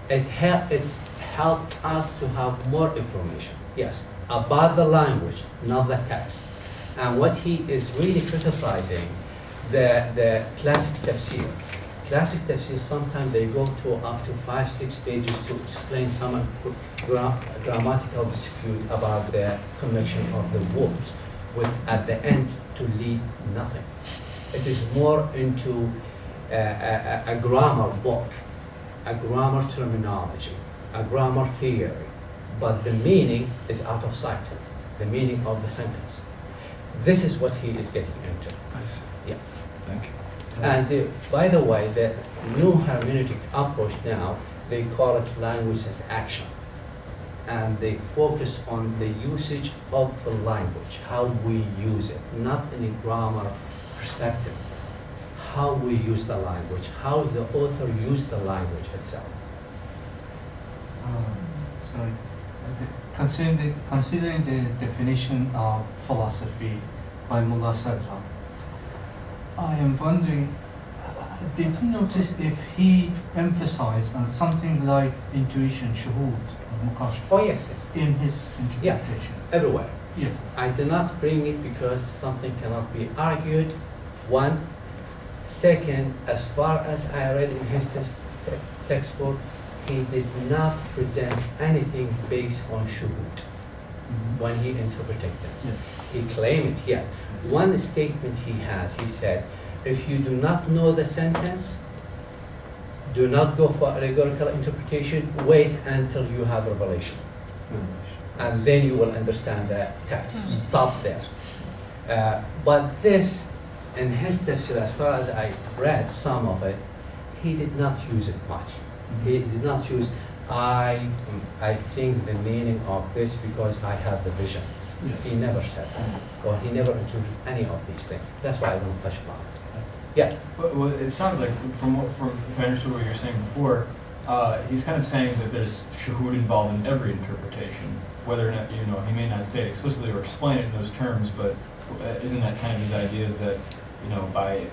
It's helped us to have more information, yes, about the language, not the text. And what he is really criticizing, the classic tafsir. Classic tafsir, sometimes they go to up to 5-6 pages to explain some grammatical dispute about the connection of the words, with at the end to lead nothing. It is more into a grammar book, a grammar terminology, a grammar theory, but the meaning is out of sight, the meaning of the sentence. This is what he is getting into. I see. Yeah. Thank you. And by the way, the new hermeneutic approach now, they call it language as action. And they focus on the usage of the language, how we use it, not in a grammar perspective. How we use the language, how the author used the language itself. Sorry. Considering the definition of philosophy by Mullah Sadra, I am wondering, did you notice if he emphasized on something like intuition, shuhud, Mukashif, Oh, yes, in his Yeah. interpretation. everywhere. Yes. I did not bring it because something cannot be argued. One. Second, as far as I read in his textbook, he did not present anything based on shuhud when he interpreted this. Yes. He claimed it, yes. One statement he has, he said, if you do not know the sentence, do not go for allegorical interpretation, wait until you have revelation. And then you will understand the text. Stop there. But this, in his tafsir, as far as I read some of it, he did not use it much. He did not use, I think the meaning of this because I have the vision. He never said that, or he never introduced any of these things. That's why I don't touch upon it. Yeah. Well, it sounds like, from if I understood what you were saying before, he's kind of saying that there's shuhud involved in every interpretation, whether or not, he may not say it explicitly or explain it in those terms, but isn't that kind of his idea is that, by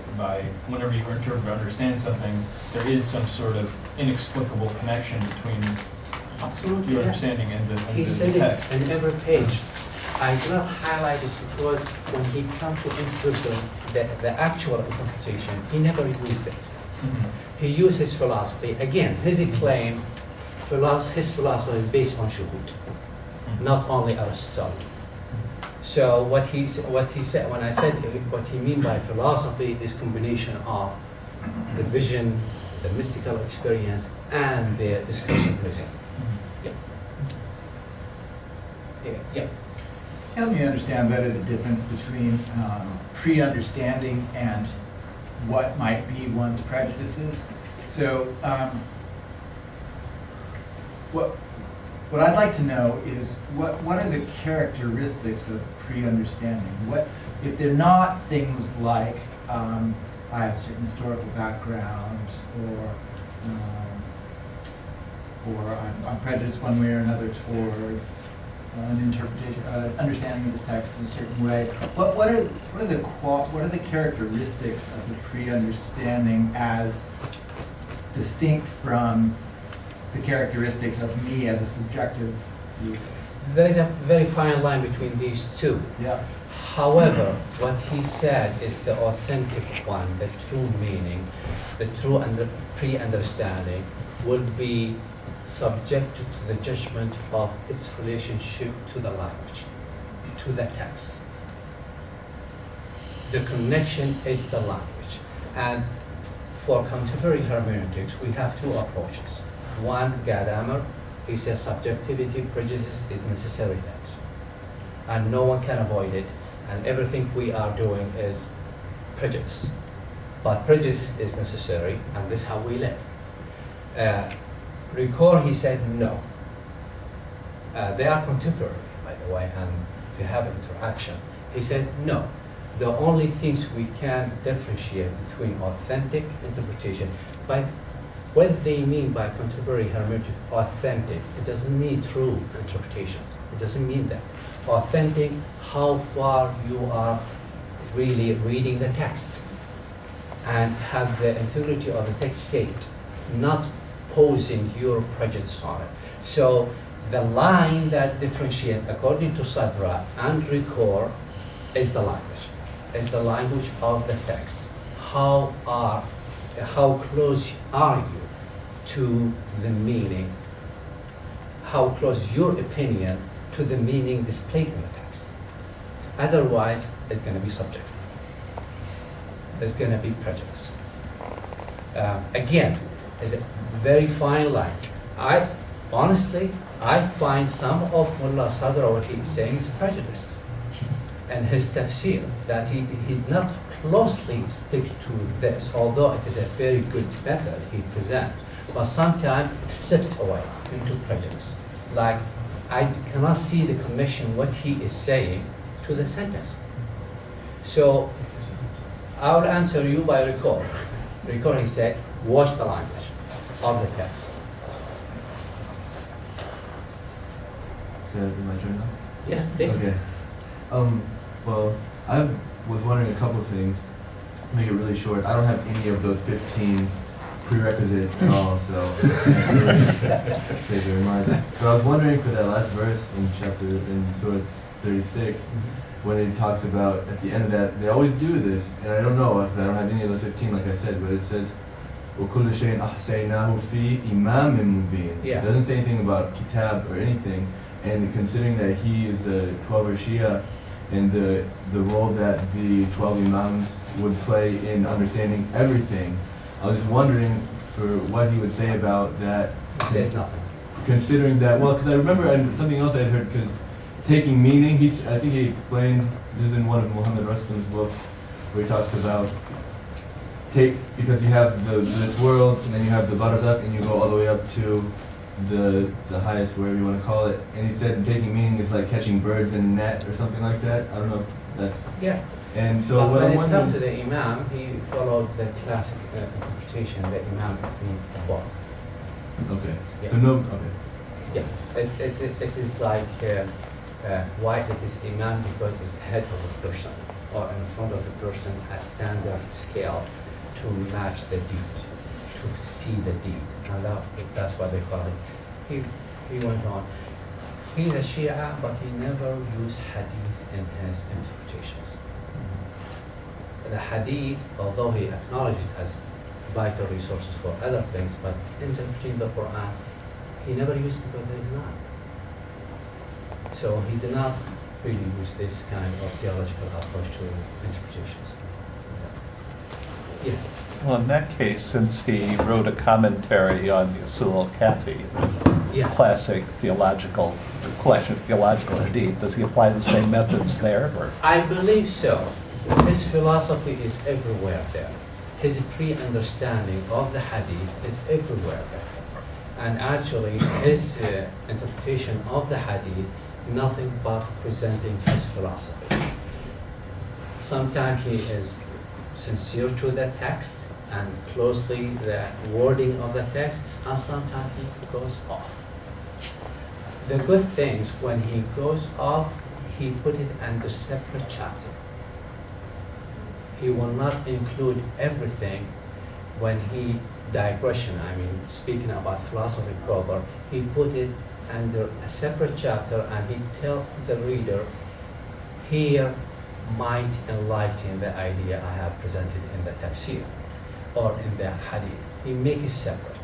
whenever you interpret or understand something, there is some sort of inexplicable connection between Absolutely, your yes. understanding and the He said text. it in every page. I did not highlight it because when he comes to interpret the actual interpretation, he never used it. He used his philosophy. Again, his claim, his philosophy is based on shuhud, not only Aristotle. So what he said, when I said what he mean by philosophy is combination of the vision, the mystical experience, and the discursive reason. Yeah. Yeah. Help me understand better the difference between pre-understanding and what might be one's prejudices. So, what I'd like to know is what are the characteristics of pre-understanding? What if they're not things like I have a certain historical background, or I'm prejudiced one way or another toward an interpretation, understanding of this text in a certain way. What are the characteristics of the pre-understanding as distinct from the characteristics of me as a subjective view? There is a very fine line between these two. Yeah. However, what he said is the authentic one, the true meaning, the true pre-understanding would be subject to the judgment of its relationship to the language, to the text. The connection is the language. And for contemporary hermeneutics, we have two approaches. One, Gadamer, he says subjectivity, prejudice is necessary things. And no one can avoid it. And everything we are doing is prejudice. But prejudice is necessary, and this is how we live. Ricoeur, he said no. They are contemporary, by the way, and they have interaction. He said no. The only things we can differentiate between authentic interpretation, by what they mean by contemporary hermeneutic, authentic, it doesn't mean true interpretation. It doesn't mean that. Authentic, how far you are really reading the text and have the integrity of the text state, not posing your prejudice on it. So the line that differentiates, according to Sadra and Ricoeur, is the language of the text. How close are you to the meaning? How close your opinion to the meaning displayed in the text? Otherwise, it's going to be subjective. There's going to be prejudice. Again, it's a very fine line. Honestly, I find some of Mullah Sadra, what he's saying is prejudice. And his tafsir, that he did not closely stick to this, although it is a very good method he presents, but sometimes slipped away into prejudice. Like, I cannot see the connection, what he is saying, to the sentence. So, I will answer you by Ricoeur. Ricoeur, he said, watch the language of the text. Am I turn now? Yeah, please. Okay. Well, I was wondering a couple of things. Make it really short. I don't have any of those 15 prerequisites and all, so I can't really say very much. But I was wondering for that last verse in Surah 36, when it talks about, at the end of that, they always do this, and I don't know, because I don't have any of those 15 like I said, but it says, وَكُلُّ شَيْءٍ أَحْصَيْنَاهُ فِي إِمَامٍ مُبِينٍ. Yeah. It doesn't say anything about kitab or anything, and considering that he is a 12er Shia, and the role that the 12 Imams would play in understanding everything, I was just wondering for what he would say about that. He said nothing. Considering that, well, because I remember something else I had heard, because taking meaning, I think he explained, this is in one of Muhammad Rustam's books, where he talks about because you have this world, and then you have the barzakh, and you go all the way up to the highest, whatever you want to call it. And he said taking meaning is like catching birds in a net or something like that. I don't know if that's... Yeah. And so But what when I'm it comes wondering... to the Imam, he followed the classic interpretation, the Imam being above. Okay. Yeah. So no... Okay. Yeah, it is like why it is Imam, because it's head of the person, or in front of the person, a standard scale to match the deed, to see the deed. And that's what they call it. He went on. He's a Shia, but he never used hadith in his interpretations. The hadith, although he acknowledges it as vital resources for other things, but interpreting the Qur'an, he never used it because there is none. So he did not really use this kind of theological approach to interpretations. Yes. Well, in that case, since he wrote a commentary on Usul al-Kafi, Yes. classic theological collection of theological hadith, does he apply the same methods there? Or? I believe so. His philosophy is everywhere there. His pre-understanding of the hadith is everywhere there. And actually, his interpretation of the hadith, nothing but presenting his philosophy. Sometimes he is sincere to the text and closely the wording of the text, and sometimes he goes off. The good things, when he goes off, he put it under separate chapter. He will not include everything when he digression, speaking about philosophy proper, he put it under a separate chapter, and he tells the reader, here might enlighten the idea I have presented in the tafsir or in the hadith. He makes it separate.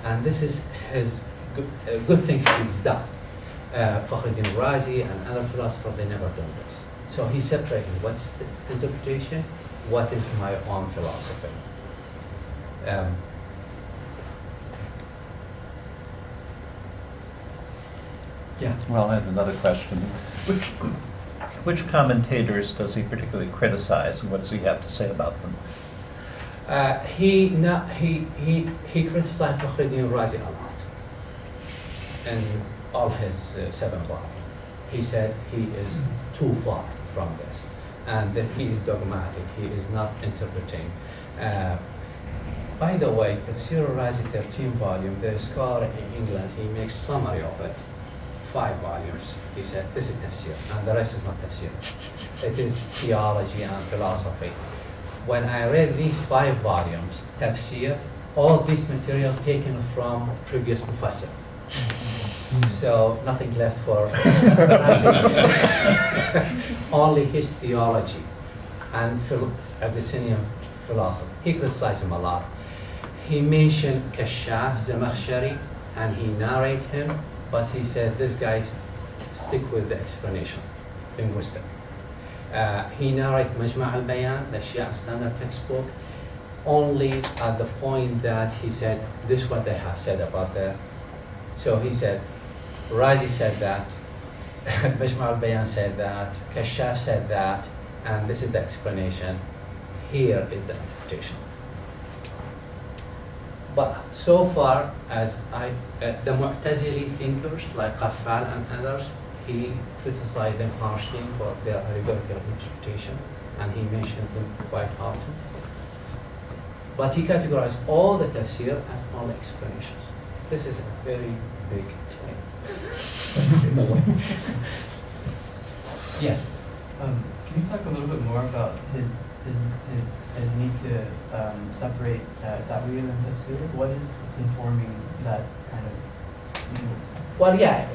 And this is his good things he's done. Fakhruddin Razi and other philosophers, they never done this. So he separated what is the interpretation, what is my own philosophy. Yeah. Well, I have another question. Which commentators does he particularly criticize, and what does he have to say about them? He criticized Fakhruddin Razi a lot in all his 7 volumes. He said he is too far from this, and that he is dogmatic. He is not interpreting. By the way, Tafsir al-Razi 13 volume, the scholar in England, he makes summary of it, 5 volumes. He said, this is tafsir, and the rest is not tafsir. It is theology and philosophy. When I read these 5 volumes, tafsir, all this material taken from previous mufassir. So nothing left for only his theology and Abyssinian philosophy. He criticized him a lot. He mentioned Kashaf, Zamakhshari, and he narrated him, but he said this guy stick with the explanation, linguistic. He narrated Majma' al-Bayan, the Shia standard textbook, only at the point that he said, this is what they have said about the... So he said, Razi said that, Majma' al-Bayan said that, Kashaf said that, and this is the explanation. Here is the interpretation. But so far as the Mu'tazili thinkers like Qaffal and others, he criticized them harshly for their allegorical interpretation, and he mentioned them quite often. But he categorized all the tafsir as only explanations. This is a very big claim. Yes? Can you talk a little bit more about his need to separate ta'wil and tafsir? What's informing that kind of? Well, yeah,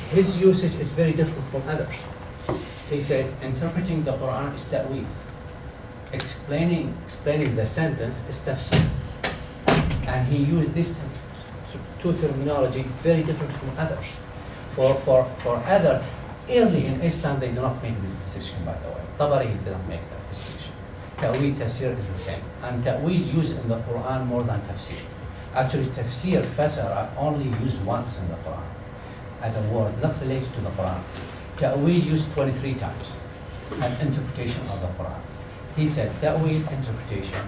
his usage is very different from others. He said interpreting the Quran is ta'wil. Explaining the sentence is tafsir. And he used this two terminology very different from others. For other, early in Islam they do not make this decision, by the way. Tabari did not make that decision. Ta'wil, tafsir is the same. And ta'wil used in the Quran more than tafsir. Actually, tafsir, fasara, only used once in the Quran as a word, not related to the Quran. Ta'wil used 23 times as interpretation of the Quran. He said ta'wil, interpretation.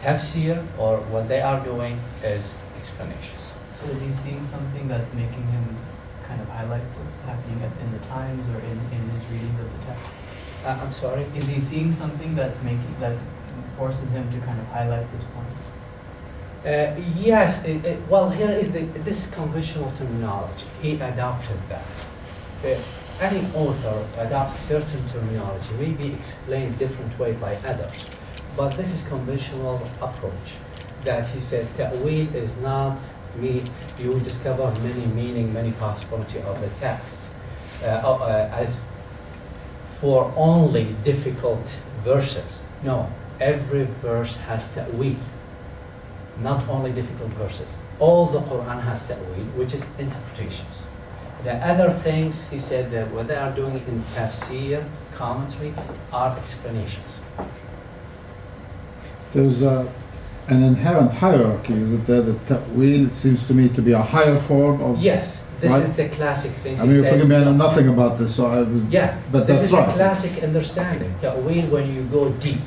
Tafsir, or what they are doing, is explanations. So is he seeing something that's making him kind of highlight what's happening in the times or in his readings of the text? I'm sorry? Is he seeing something that forces him to kind of highlight this point? Yes. Well, here is this conventional terminology. He adopted that. Any author adopts certain terminology, may be explained different way by others. But this is conventional approach. That he said ta'wil is not me. You discover many meaning, many possibility of the text. As for only difficult verses. No, every verse has ta'wil. Not only difficult verses. All the Quran has ta'wil, which is interpretations. The other things, he said, that what they are doing in tafsir, commentary, are explanations. There's an inherent hierarchy, is it there? The ta'wil, it seems to me to be a higher form of... Yes, this right? is the classic thing. I mean, forgive me, I know nothing about this, so I would... Yeah, but this that's is right. the classic understanding. Ta'wil, when you go deep.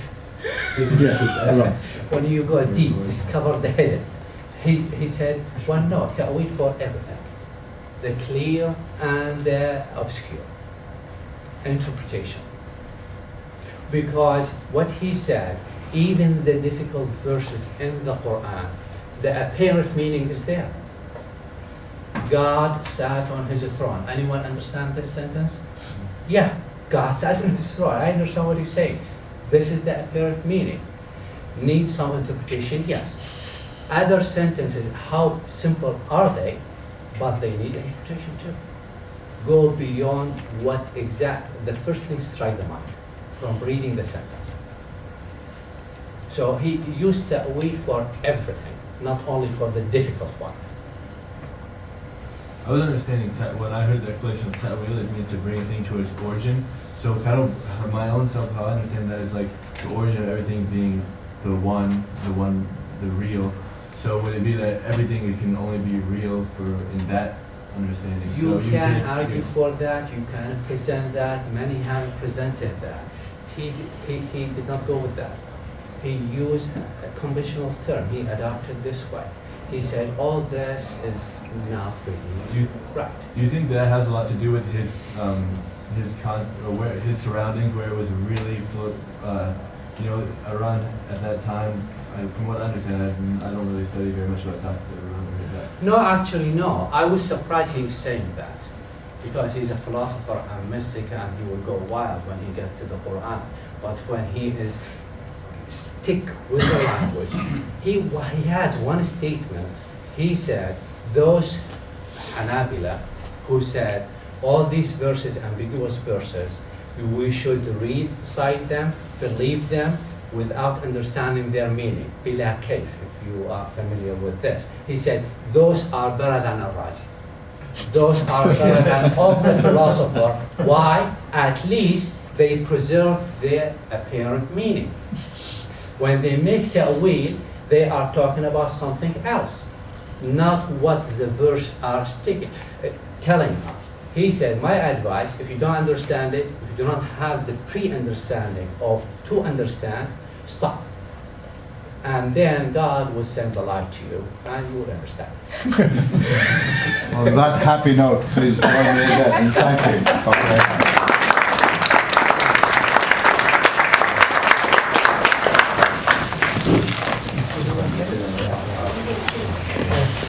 Yeah, right. When you go deep, discover the hidden. He said, well, no, ta'wil for everything. The clear and the obscure. Interpretation. Because what he said, even the difficult verses in the Quran, the apparent meaning is there. God sat on his throne. Anyone understand this sentence? Yeah, God sat on his throne. I understand what he's saying. This is the apparent meaning. Need some interpretation? Yes. Other sentences, how simple are they? But they need interpretation too. Go beyond what the first thing strike the mind from reading the sentence. So he used ta'wil for everything, not only for the difficult one. I was understanding when I heard the explanation of ta'wil, it means to bring a thing to its origin. So kind of my own self, how I understand that is like the origin of everything being the real. So would it be that everything it can only be real for in that understanding? You can argue for that, you can present that, many have presented that. He did not go with that. He used a conventional term, he adopted this way. He said, all this is not really right. Do you think that has a lot to do with his surroundings, where it was really, around at that time? From what I understand, I don't really study very much about South Korea. No, actually, no. I was surprised he was saying that, because he's a philosopher and mystic, and he will go wild when he gets to the Quran. But when he is stick with the language, he has one statement. He said, those Hanabila who said all these verses, ambiguous verses, we should recite them, believe them, without understanding their meaning. Bila kayf, if you are familiar with this. He said, those are better than Al-Razi. Those are better than all the philosopher. Why? At least they preserve their apparent meaning. When they make ta'wil, they are talking about something else, not what the verse are telling us. He said, my advice, if you don't understand it, if you do not have the pre-understanding of to understand, stop. And then God will send the light to you, and you will understand. On that happy note, please join me again in thanking. Okay.